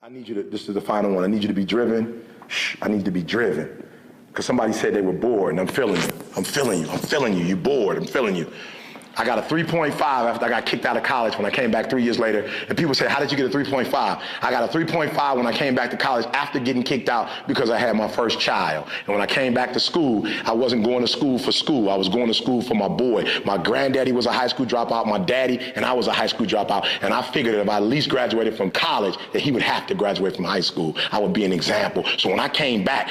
I need you to, this is the final one, I need you to be driven. I need to be driven. Because somebody said they were bored, and I'm feeling you. I'm feeling you. I'm feeling you. You're bored. I'm feeling you. I got a 3.5 after I got kicked out of college when I came back 3 years later. And people say, how did you get a 3.5? I got a 3.5 when I came back to college after getting kicked out because I had my first child. And when I came back to school, I wasn't going to school for school. I was going to school for my boy. My granddaddy was a high school dropout, my daddy, and I was a high school dropout. And I figured that if I at least graduated from college, that he would have to graduate from high school. I would be an example. So when I came back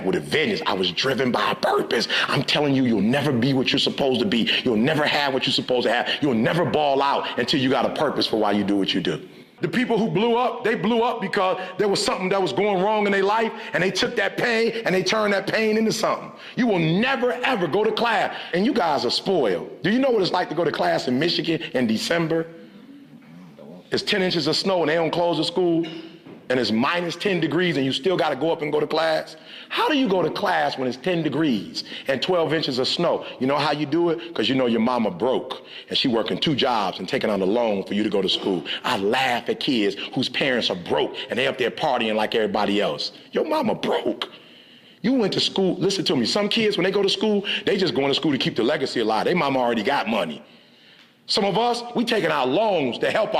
with a vengeance. I was driven by a purpose. I'm telling you, you'll never be what you're supposed to be. You'll never have what you're supposed to have. You'll never ball out until you got a purpose for why you do what you do. The people who blew up, they blew up because there was something that was going wrong in their life, and they took that pain and they turned that pain into something. You will never, ever go to class, and you guys are spoiled. Do you know what it's like to go to class in Michigan in December? It's 10 inches of snow and they don't close the school, and it's minus 10 degrees and you still got to go up and go to class? How do you go to class when it's 10 degrees and 12 inches of snow? You know how you do it? Because you know your mama broke and she working 2 jobs and taking out a loan for you to go to school. I laugh at kids whose parents are broke and they up there partying like everybody else. Your mama broke. You went to school, listen to me, some kids when they go to school, they just going to school to keep the legacy alive. Their mama already got money. Some of us, we taking out loans to help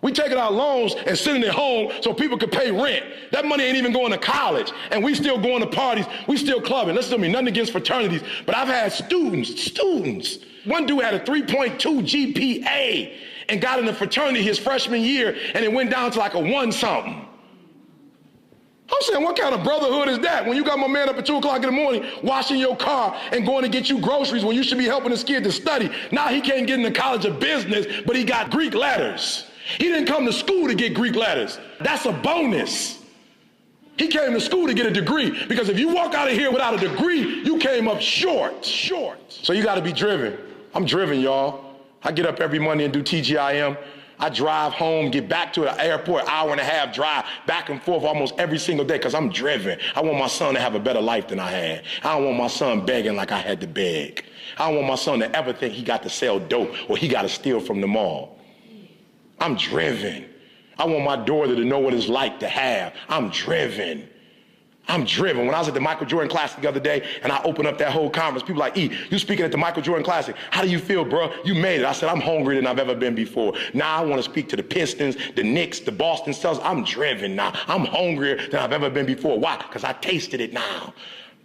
we taking out loans and sending it home so people could pay rent. That money ain't even going to college, and we still going to parties, we still clubbing. Listen to me, nothing against fraternities, but I've had students. One dude had a 3.2 GPA and got in a fraternity his freshman year, and it went down to like a 1-something. I'm saying, what kind of brotherhood is that? When you got my man up at 2 o'clock in the morning, washing your car and going to get you groceries when you should be helping this kid to study. Now he can't get into College of Business, but he got Greek letters. He didn't come to school to get Greek letters. That's a bonus. He came to school to get a degree, because if you walk out of here without a degree, you came up short. So you got to be driven. I'm driven, y'all. I get up every Monday and do TGIM. I drive home, get back to the airport, hour and a half drive, back and forth almost every single day, because I'm driven. I want my son to have a better life than I had. I don't want my son begging like I had to beg. I don't want my son to ever think he got to sell dope or he got to steal from the mall. I'm driven. I want my daughter to know what it's like to have. I'm driven. I'm driven. When I was at the Michael Jordan Classic the other day and I opened up that whole conference, people like, E, you speaking at the Michael Jordan Classic. How do you feel, bro? You made it. I said, I'm hungrier than I've ever been before. Now I want to speak to the Pistons, the Knicks, the Boston Celtics. I'm driven now. I'm hungrier than I've ever been before. Why? Because I tasted it now.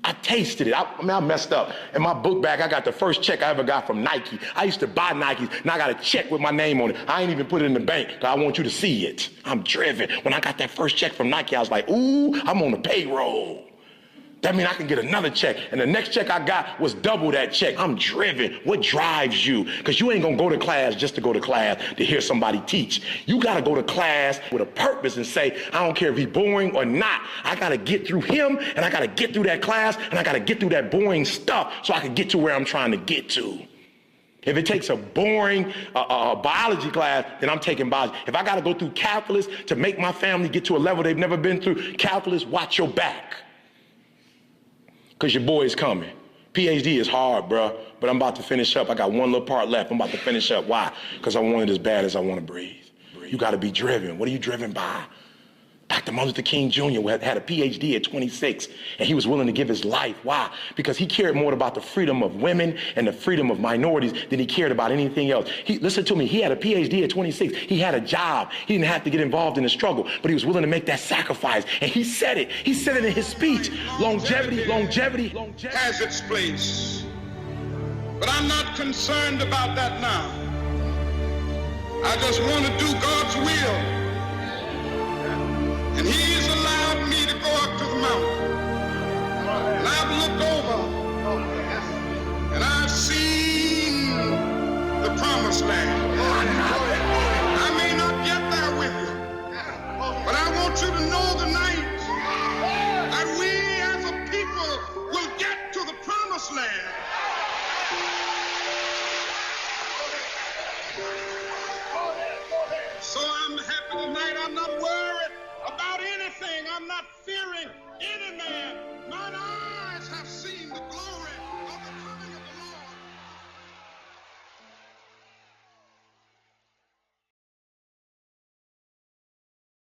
I tasted it. I messed up. In my book bag, I got the first check I ever got from Nike. I used to buy Nikes. Now I got a check with my name on it. I ain't even put it in the bank because I want you to see it. I'm driven. When I got that first check from Nike, I was like, ooh, I'm on the payroll. That means I can get another check. And the next check I got was double that check. I'm driven. What drives you? Because you ain't going to go to class just to go to class to hear somebody teach. You got to go to class with a purpose and say, I don't care if he's boring or not. I got to get through him, and I got to get through that class, and I got to get through that boring stuff so I can get to where I'm trying to get to. If it takes a boring biology class, then I'm taking biology. If I got to go through calculus to make my family get to a level they've never been through, calculus, watch your back. Because your boy is coming. PhD is hard, bro, but I'm about to finish up. I got one little part left. I'm about to finish up. Why? Because I want it as bad as I want to breathe. You got to be driven. What are you driven by? Dr. Martin Luther King Jr. had a PhD at 26, and he was willing to give his life. Why? Because he cared more about the freedom of women and the freedom of minorities than he cared about anything else. Listen to me, he had a PhD at 26. He had a job. He didn't have to get involved in the struggle, but he was willing to make that sacrifice. And he said it. He said it in his speech. Longevity has its place. But I'm not concerned about that now. I just want to do God's will. And he's allowed me to go up to the mountain. And I've looked over and I've seen the promised land. I may not get there with you, but I want you to know tonight that we as a people will get to the promised land.